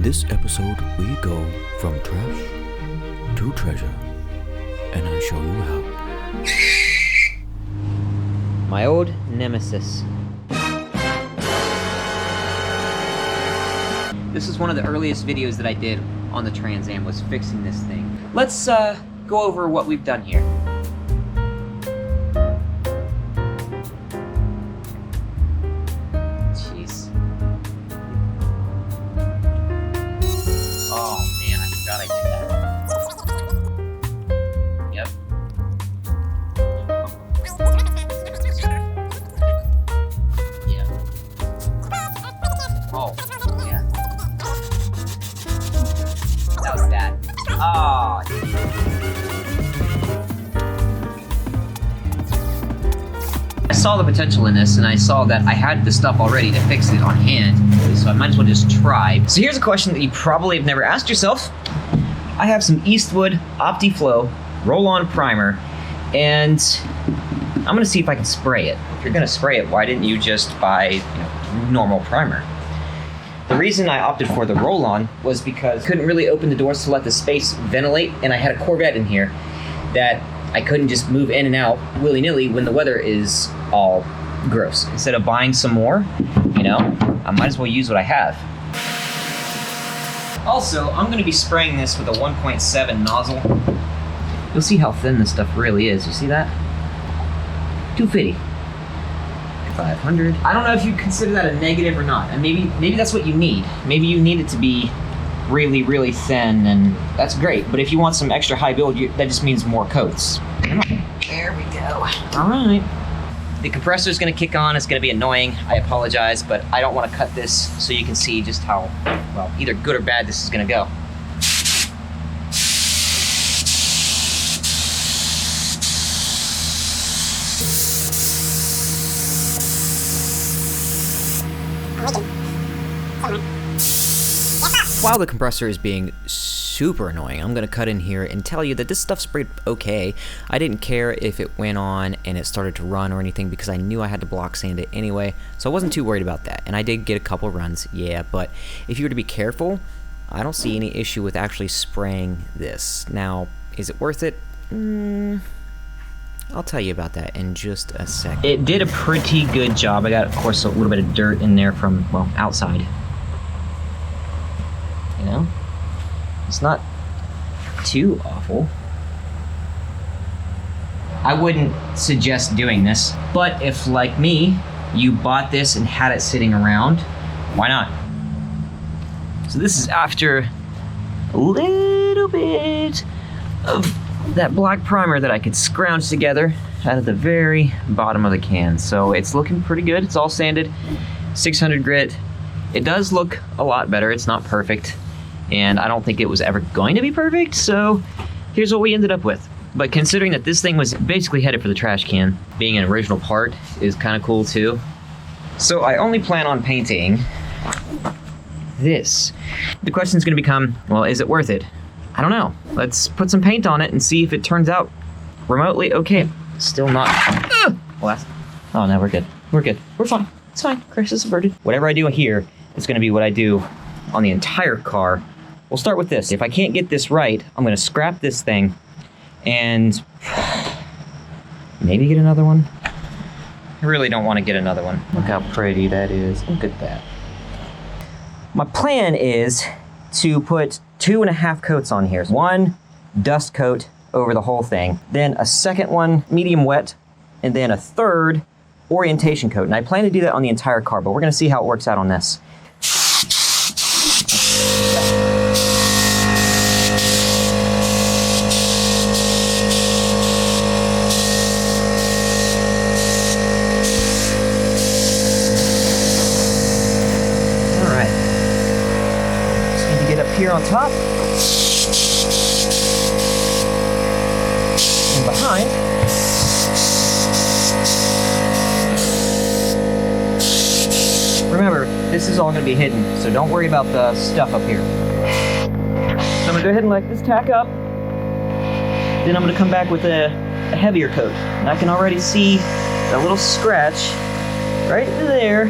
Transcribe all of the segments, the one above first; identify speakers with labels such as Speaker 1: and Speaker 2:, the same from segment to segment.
Speaker 1: In this episode, we go from trash to treasure, and I show you how.
Speaker 2: My old nemesis. This is one of the earliest videos that I did on the Trans Am, was fixing this thing. Let's go over what we've done here. Jeez. Oh man, I forgot I did that. Yep. Yeah. Oh, yeah. That was bad. Oh. I saw the potential in this, and I saw that I had the stuff already to fix it on hand, so I might as well just try. So here's a question that you probably have never asked yourself. I have some Eastwood OptiFlow roll-on primer, and I'm gonna see if I can spray it. If you're gonna spray it, why didn't you just buy, normal primer? The reason I opted for the roll-on was because I couldn't really open the doors to let the space ventilate, and I had a Corvette in here that I couldn't just move in and out willy-nilly when the weather is all gross. Instead of buying some more, I might as well use what I have. Also, I'm gonna be spraying this with a 1.7 nozzle. You'll see how thin this stuff really is. You see that? 250. 500. I don't know if you consider that a negative or not. And maybe that's what you need. Maybe you need it to be really, really thin, and that's great. But if you want some extra high build, that just means more coats. There we go. All right. The compressor is going to kick on. It's going to be annoying. I apologize, but I don't want to cut this so you can see just how, well, either good or bad this is going to go. While the compressor is being super annoying, I'm gonna cut in here and tell you that this stuff sprayed okay. I didn't care if it went on and it started to run or anything because I knew I had to block sand it anyway, so I wasn't too worried about that. And I did get a couple runs, yeah, but if you were to be careful, I don't see any issue with actually spraying this. Now, is it worth it? I'll tell you about that in just a second. It did a pretty good job. I got, of course, a little bit of dirt in there from, well, outside. It's not too awful. I wouldn't suggest doing this, but if, like me, you bought this and had it sitting around, why not? So this is after a little bit of that black primer that I could scrounge together out of the very bottom of the can. So it's looking pretty good. It's all sanded, 600 grit. It does look a lot better. It's not perfect, and I don't think it was ever going to be perfect, so here's what we ended up with. But considering that this thing was basically headed for the trash can, being an original part is kind of cool too. So I only plan on painting this. The question is going to become, well, is it worth it? I don't know. Let's put some paint on it and see if it turns out remotely okay. Still not. Well, oh no, we're good. We're good. We're fine. It's fine. Crisis averted. Whatever I do here is going to be what I do on the entire car. We'll start with this. If I can't get this right, I'm going to scrap this thing and maybe get another one. I really don't want to get another one. Look how pretty that is. Look at that. My plan is to put 2.5 coats on here. One dust coat over the whole thing, then a second one medium wet, and then a third orientation coat. And I plan to do that on the entire car, but we're going to see how it works out on this. Here on top and behind. Remember, this is all going to be hidden, so don't worry about the stuff up here. So I'm going to go ahead and let this tack up. Then I'm going to come back with a heavier coat. And I can already see that little scratch right there.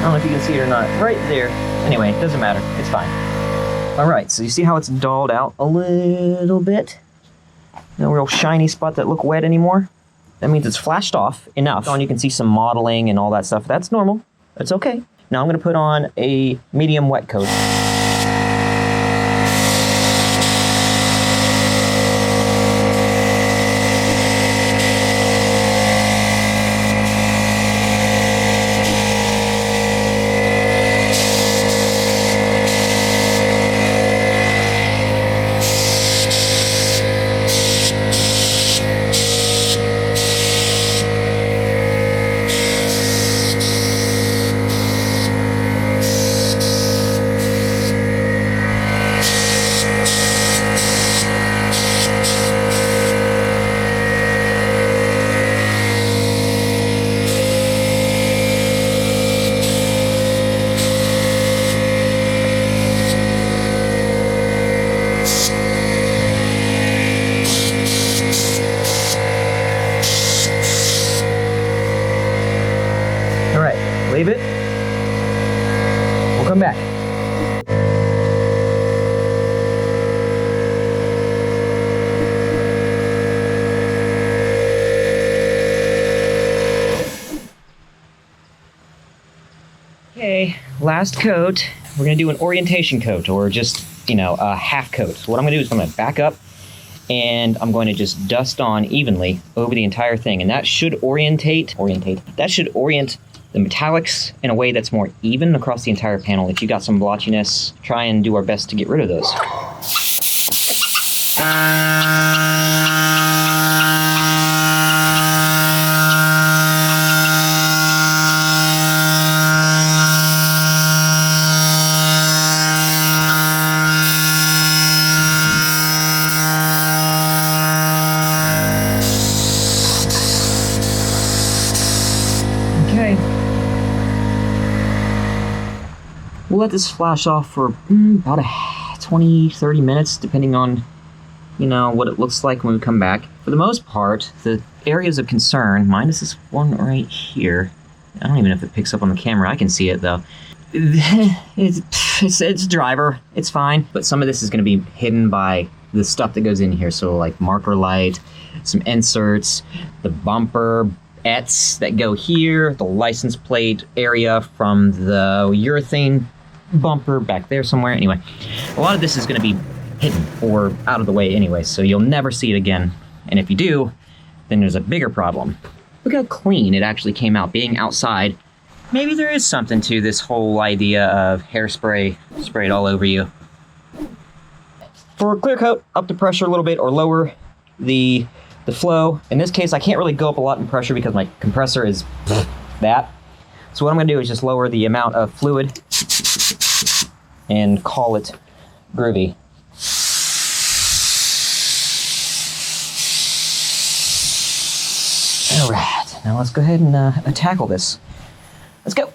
Speaker 2: I don't know if you can see it or not. Right there. Anyway, it doesn't matter. It's fine. All right, so you see how it's dulled out a little bit? No real shiny spot that look wet anymore. That means it's flashed off enough. And you can see some modeling and all that stuff. That's normal. That's okay. Now I'm gonna put on a medium wet coat. Leave it. We'll come back. Okay, last coat. We're gonna do an orientation coat, or just, a half coat. So what I'm gonna do is I'm gonna back up and I'm going to just dust on evenly over the entire thing. And that should orient the metallics in a way that's more even across the entire panel. If you got some blotchiness, try and do our best to get rid of those. Okay. We'll let this flash off for about 20-30 minutes, depending on, what it looks like when we come back. For the most part, the areas of concern, minus this one right here. I don't even know if it picks up on the camera. I can see it, though. It's driver. It's fine. But some of this is going to be hidden by the stuff that goes in here. So, like marker light, some inserts, the bumper, that go here, the license plate area from the urethane bumper back there somewhere. Anyway, a lot of this is going to be hidden or out of the way anyway, so you'll never see it again. And if you do, then there's a bigger problem. Look how clean it actually came out being outside. Maybe there is something to this whole idea of hairspray sprayed all over you. For a clear coat, up the pressure a little bit or lower the flow. In this case, I can't really go up a lot in pressure because my compressor is that. So what I'm gonna do is just lower the amount of fluid and call it groovy. All right, now let's go ahead and tackle this. Let's go.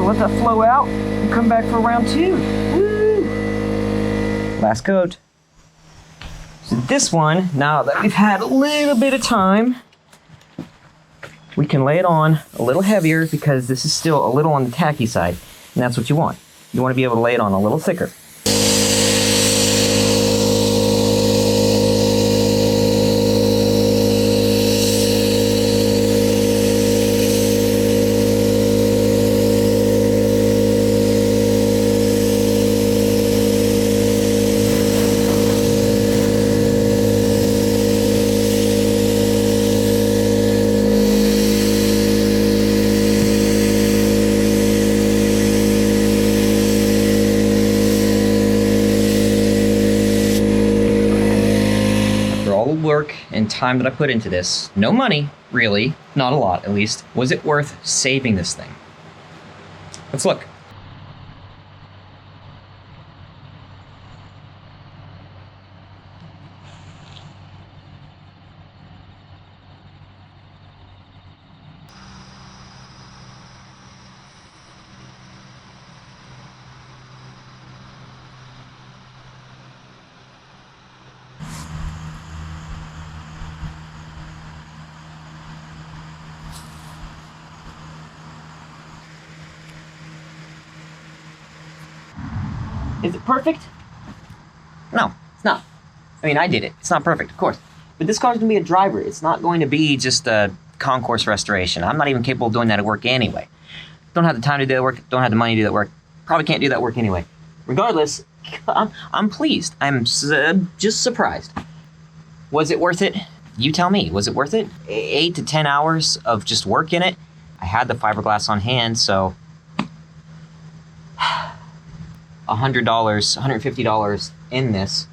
Speaker 2: Let that flow out and come back for round 2. Woo! Last coat. So this one, now that we've had a little bit of time, we can lay it on a little heavier because this is still a little on the tacky side, and that's what you want. You want to be able to lay it on a little thicker. time that I put into this, no money, really, not a lot at least, was it worth saving this thing? Let's look. Is it perfect? No, it's not. I mean, I did it. It's not perfect, of course. But this car's gonna be a driver. It's not going to be just a concourse restoration. I'm not even capable of doing that at work anyway. Don't have the time to do that work. Don't have the money to do that work. Probably can't do that work anyway. Regardless, I'm pleased. I'm just surprised. Was it worth it? You tell me. Was it worth it? 8 to 10 hours of just work in it. I had the fiberglass on hand, so $100, $150 in this.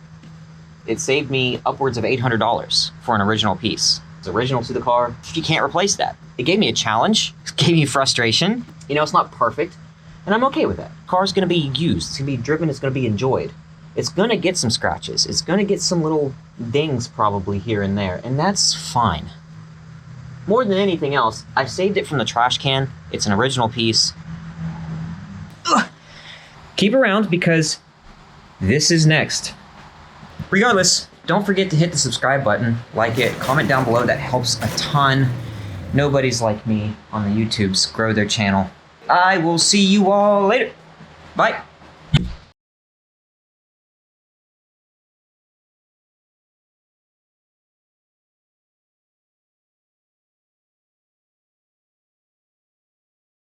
Speaker 2: It saved me upwards of $800 for an original piece. It's original to the car. You can't replace that. It gave me a challenge. It gave me frustration. You know, it's not perfect, and I'm okay with that. The car's gonna be used. It's gonna be driven. It's gonna be enjoyed. It's gonna get some scratches. It's gonna get some little dings probably here and there, and that's fine. More than anything else, I saved it from the trash can. It's an original piece. Ugh. Keep around because this is next. Regardless, don't forget to hit the subscribe button, like it, comment down below. That helps a ton. Nobody's like me on the YouTubes grow their channel. I will see you all later. Bye.